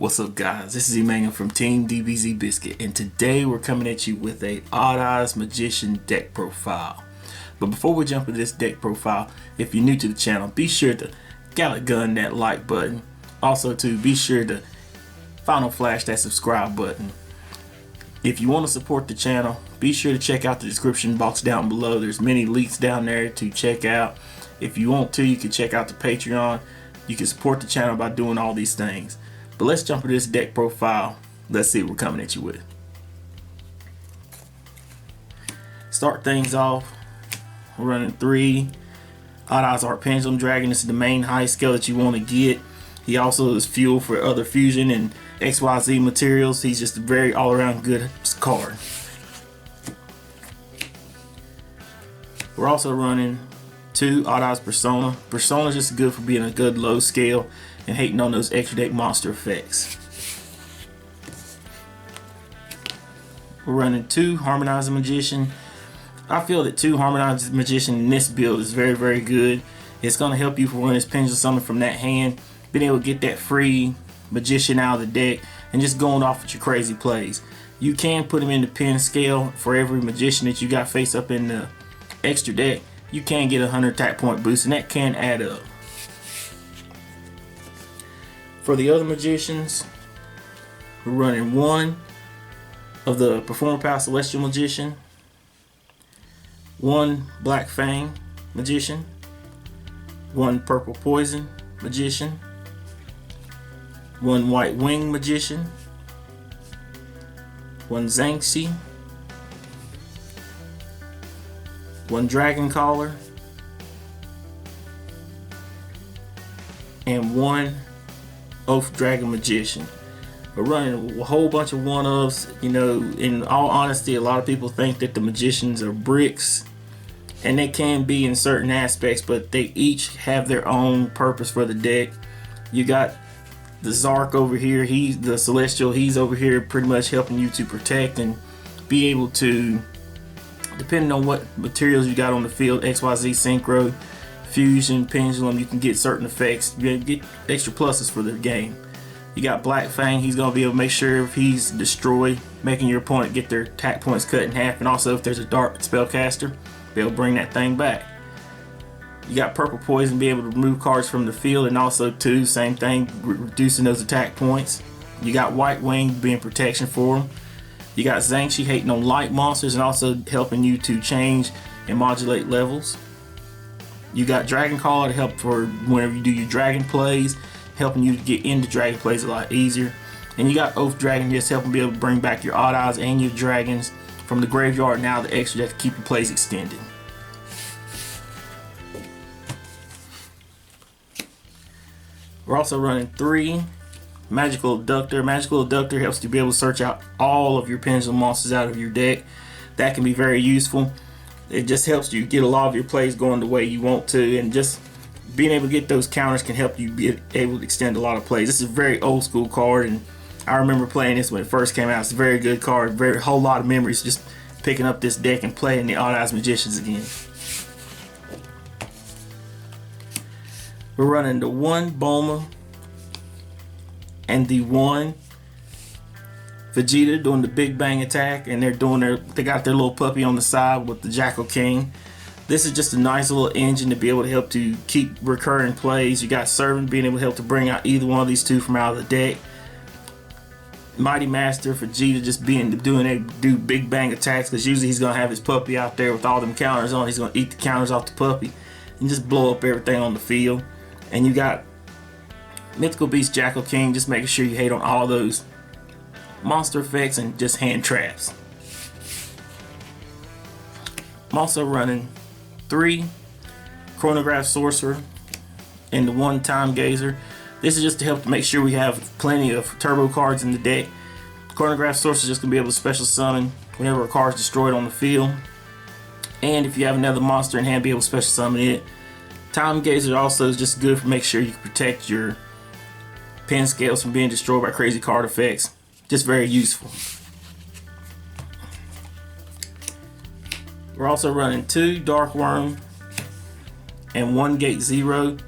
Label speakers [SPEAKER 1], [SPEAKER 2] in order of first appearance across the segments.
[SPEAKER 1] What's up, guys? This is Emmanuel from TeamDBZ Biscuit, and today we're coming at you with a Odd Eyes Magician deck profile. But before we jump into this deck profile, if you're new to the channel, be sure to gallet gun that like button. Also, be sure to final flash that subscribe button. If you want to support the channel, be sure to check out the description box down below. There's many links down there to check out. If you want to, you can check out the Patreon. You can support the channel by doing all these things. But let's jump into this deck profile. Let's see what we're coming at you with. Start things off. We're running 3 Odd Eyes Art Pendulum Dragon. This is the main high scale that you want to get. He also is fuel for other fusion and XYZ materials. He's just a very all-around good card. We're also running 2 Odd Eyes Persona. Persona is just good for being a good low scale and hating on those extra deck monster effects. We're running 2 Harmonizing Magician. I feel that 2 Harmonizing Magician in this build is very, very good. It's going to help you for when this pendulum summon from that hand, being able to get that free magician out of the deck and just going off with your crazy plays. You can put him in the pin scale for every magician that you got face up in the extra deck. You can get a 100 attack point boost, and that can add up. For the other magicians, we're running 1 of the Performer Power Celestial Magician, 1 Black Fang Magician, 1 Purple Poison Magician, 1 White Wing Magician, 1 Zangxi, 1 Dragon Caller, and 1 Oath Dragon Magician. We're running a whole bunch of 1-ofs. You know, in all honesty, a lot of people think that the magicians are bricks, and they can be in certain aspects, but they each have their own purpose for the deck. You got the Zark over here, he's the Celestial, he's over here pretty much helping you to protect and be able to, depending on what materials you got on the field, XYZ, Synchro, Fusion, Pendulum, you can get certain effects. You get extra pluses for the game. You got Black Fang, he's going to be able to make sure if he's destroyed, making your opponent get their attack points cut in half, and also if there's a dark spellcaster, be able to bring that thing back. You got Purple Poison, be able to remove cards from the field, and also too, same thing, reducing those attack points. You got White Wing being protection for them. You got Zangxi hating on light monsters and also helping you to change and modulate levels. You got Dragon Caller to help for whenever you do your dragon plays, helping you to get into dragon plays a lot easier. And you got Oath Dragon just helping be able to bring back your Odd Eyes and your dragons from the graveyard now the extra deck to keep your plays extended. We're also running 3 Magical Abductor. Magical Abductor helps you be able to search out all of your pendulum monsters out of your deck. That can be very useful. It just helps you get a lot of your plays going the way you want to, and just being able to get those counters can help you be able to extend a lot of plays. This is a very old school card, and I remember playing this when it first came out. It's a very good card, whole lot of memories just picking up this deck and playing the Odd Eyes Magicians again. We're running the 1 Bulma and the 1 Vegeta doing the Big Bang attack, and they got their little puppy on the side with the Jackal King. This is just a nice little engine to be able to help to keep recurring plays. You got Servant being able to help to bring out either one of these 2 from out of the deck. Mighty Master Vegeta just do Big Bang attacks, because usually he's gonna have his puppy out there with all them counters on. He's gonna eat the counters off the puppy and just blow up everything on the field. And you got Mythical Beast Jackal King, just making sure you hate on all those monster effects and just hand traps. I'm also running 3 Chronograph Sorcerer and the 1 Time Gazer. This is just to help to make sure we have plenty of turbo cards in the deck. Chronograph Sorcerer is just going to be able to special summon whenever a card is destroyed on the field. And if you have another monster in hand, be able to special summon it. Time Gazer also is just good for make sure you can protect your pen scales from being destroyed by crazy card effects. Just very useful. We're also running 2 Dark Worm and 1 Gate Zero.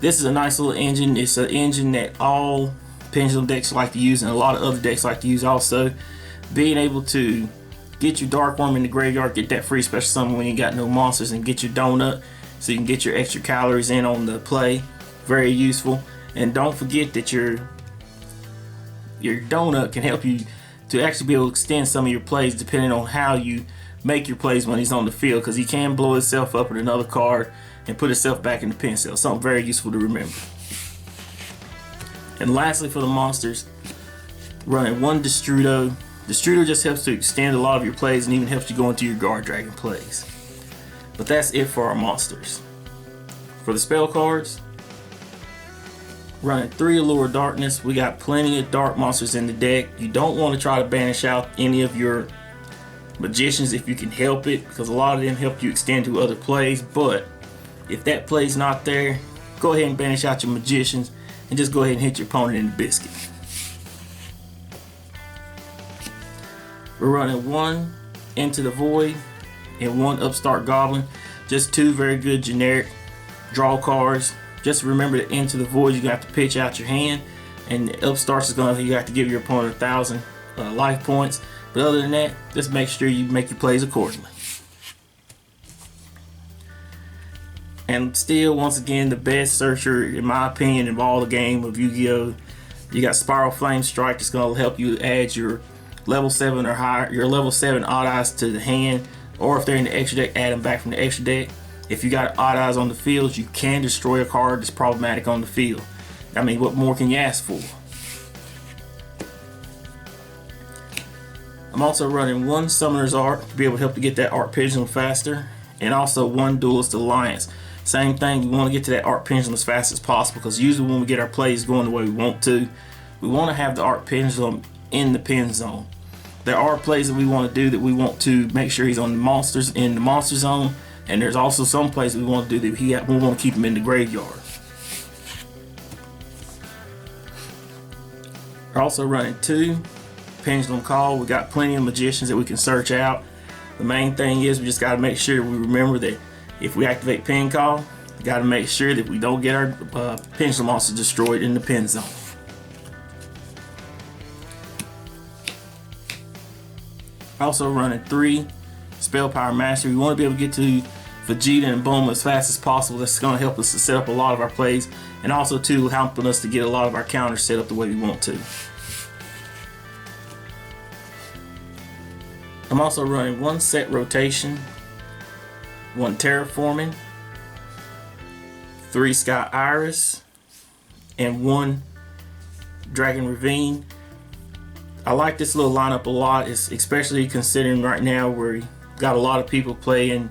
[SPEAKER 1] This is a nice little engine. It's an engine that all Pendulum decks like to use, and a lot of other decks like to use also. Being able to get your Dark Worm in the graveyard, get that free special summon when you got no monsters, and get your donut so you can get your extra calories in on the play. Very useful. And don't forget that your donut can help you to actually be able to extend some of your plays depending on how you make your plays when he's on the field, because he can blow himself up with another card and put himself back in the pen cell. Something very useful to remember. And lastly, for the monsters, running one Destrudo. Destrudo just helps to extend a lot of your plays and even helps you go into your Guard Dragon plays. But that's it for our monsters. For the spell cards, running 3 Allure Darkness. We got plenty of dark monsters in the deck. You don't want to try to banish out any of your magicians if you can help it, because a lot of them help you extend to other plays. But if that play's not there, go ahead and banish out your magicians and just go ahead and hit your opponent in the biscuit. We're running 1 Into the Void and 1 Upstart Goblin. Just 2 very good generic draw cards. Just remember that Into the Void, you're going to have to pitch out your hand, and Upstarts is going to, you have to give your opponent 1,000 life points. But other than that, just make sure you make your plays accordingly. And still, once again, the best searcher, in my opinion, of all the game of Yu-Gi-Oh! You got Spiral Flame Strike. That's going to help you add your level 7 or higher, your level 7 odd eyes to the hand, or if they're in the extra deck, add them back from the extra deck. If you got odd eyes on the field, you can destroy a card that's problematic on the field. I mean, what more can you ask for? I'm also running 1 Summoner's Art to be able to help to get that Art Pendulum faster, and also 1 Duelist Alliance. Same thing, we want to get to that Art Pendulum as fast as possible, because usually when we get our plays going the way we want to have the Art Pendulum in the pen zone. There are plays that we want to do that we want to make sure he's on the monsters in the monster zone, and there's also some plays that we want to do that we want to keep him in the graveyard. We're also running 2 Pendulum Call. We got plenty of magicians that we can search out. The main thing is we just got to make sure we remember that if we activate Pen Call, we got to make sure that we don't get our Pendulum monster destroyed in the pen zone. Also running 3 Spell Power Mastery. We want to be able to get to Vegeta and Bulma as fast as possible. That's going to help us to set up a lot of our plays, and also too helping us to get a lot of our counters set up the way we want to. I'm also running 1 Set Rotation, 1 Terraforming, 3 Sky Iris, and 1 Dragon Ravine. I like this little lineup a lot, especially considering right now where we got a lot of people playing,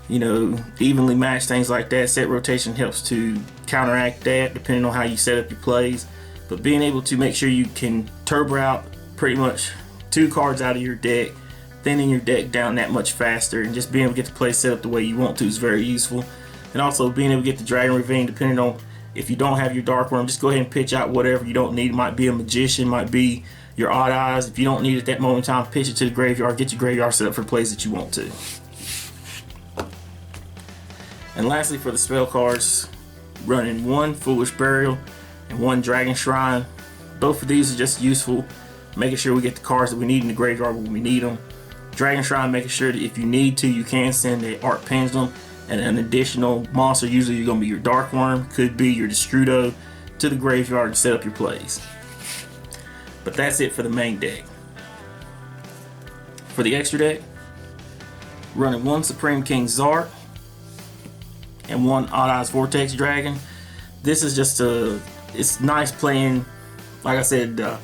[SPEAKER 1] you know, evenly matched, things like that. Set rotation helps to counteract that depending on how you set up your plays. But being able to make sure you can turbo out pretty much 2 cards out of your deck, thinning your deck down that much faster, and just being able to get the play set up the way you want to is very useful. And also being able to get the Dragon Ravine, depending on if you don't have your Dark Worm, just go ahead and pitch out whatever you don't need. It might be a magician, might be your odd eyes. If you don't need it at that moment in time, pitch it to the graveyard, get your graveyard set up for the plays that you want to. And lastly, for the spell cards, running 1 Foolish Burial and 1 Dragon Shrine. Both of these are just useful, making sure we get the cards that we need in the graveyard when we need them. Dragon Shrine, making sure that if you need to, you can send a Art Pendulum and an additional monster, usually you're going to be your Dark Worm, could be your Destrudo, to the graveyard and set up your plays. But that's it for the main deck. For the extra deck, running 1 Supreme King Zark and 1 Odd Eyes Vortex Dragon. This is just it's nice playing, like I said, Odd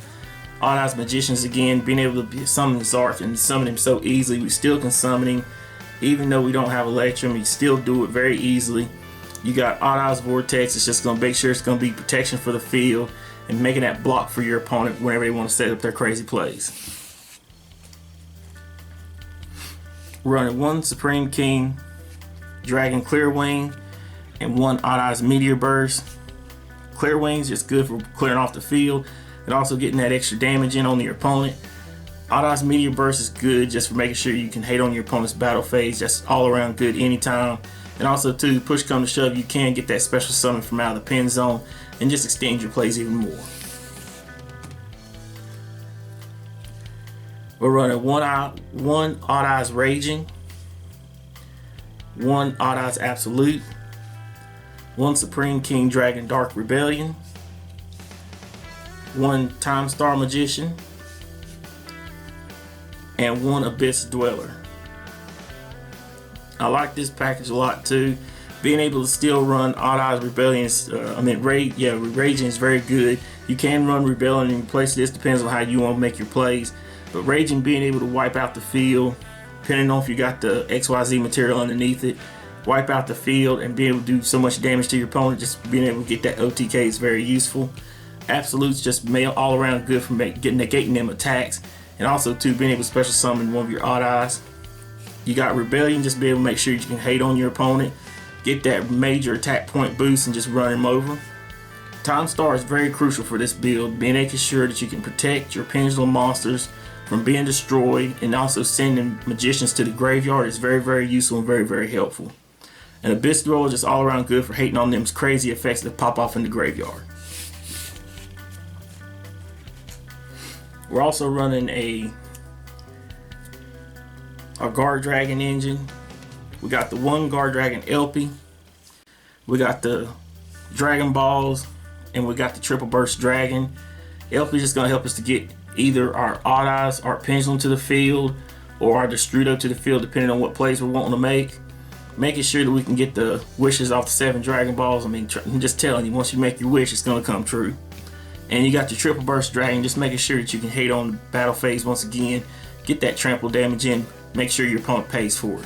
[SPEAKER 1] Eyes Magicians again, being able to summon Zark and summon him so easily. We still can summon him, even though we don't have Electrum, you still do it very easily. You got Odd Eyes Vortex, it's just going to make sure it's going to be protection for the field and making that block for your opponent whenever they want to set up their crazy plays. Running 1 Supreme King Dragon Clear Wing and 1 Odd Eyes Meteor Burst. Clear Wing's just good for clearing off the field and also getting that extra damage in on your opponent. Odd Eyes Meteor Burst is good just for making sure you can hate on your opponent's battle phase. That's all around good anytime. And also too, push come to shove, you can get that special summon from out of the pen zone and just extend your plays even more. We're running one Odd Eyes Raging, one Odd Eyes Absolute, one Supreme King Dragon Dark Rebellion, one Time Star Magician, and one Abyss Dweller. I like this package a lot too. Being able to still run Odd Eyes Rebellion, Raging is very good. You can run Rebellion in place. This depends on how you want to make your plays. But Raging, being able to wipe out the field, depending on if you got the XYZ material underneath it, wipe out the field and be able to do so much damage to your opponent, just being able to get that OTK is very useful. Absolute's just all around good for negating them attacks. And also too, being able to special summon one of your Odd Eyes. You got Rebellion, just be able to make sure you can hate on your opponent, get that major attack point boost and just run him over. Time Star is very crucial for this build, making sure that you can protect your pendulum monsters from being destroyed, and also sending magicians to the graveyard is very, very useful and very, very helpful. And Abyss Dweller is just all around good for hating on them crazy effects that pop off in the graveyard. We're also running a Guard Dragon engine. We got the one Guard Dragon LP, we got the Dragon Balls, and we got the Triple Burst Dragon. LP is just going to help us to get either our Odd Eyes, our Pendulum to the field, or our Destrudo to the field, depending on what plays we're wanting to make. Making sure that we can get the wishes off the 7 Dragon Balls. I mean, I'm just telling you, once you make your wish, it's going to come true. And you got your Triple Burst Dragon, just making sure that you can hate on the battle phase once again, get that trample damage in, make sure your opponent pays for it.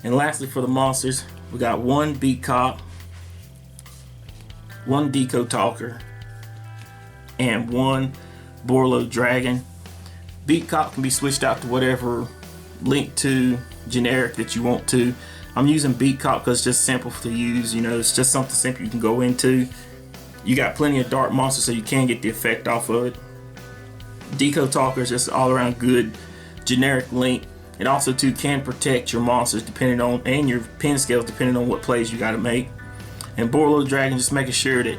[SPEAKER 1] And lastly, for the monsters, we got one Beat Cop, one Deco Talker, and one Borlo Dragon. Beat Cop can be switched out to whatever Link to generic that you want to. I'm using Beat Cop because it's just simple to use. You know, it's just something simple you can go into. You got plenty of dark monsters, so you can get the effect off of it. Deco Talker is just all around good generic Link. It also too can protect your monsters depending on, and your pin scales depending on what plays you got to make. And Borlo Dragon, just making sure that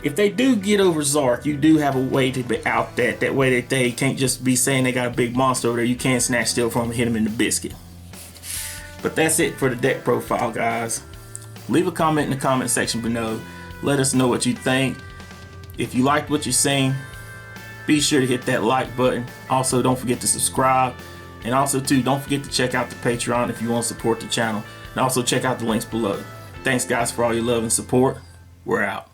[SPEAKER 1] if they do get over Zark, you do have a way to be out that way that they can't just be saying they got a big monster over there. You can snatch steal from them and hit them in the biscuit. But that's it for the deck profile, guys. Leave a comment in the comment section below. Let us know what you think. If you liked what you're seeing, be sure to hit that like button. Also, don't forget to subscribe. And also too, don't forget to check out the Patreon if you want to support the channel. And also check out the links below. Thanks guys for all your love and support. We're out.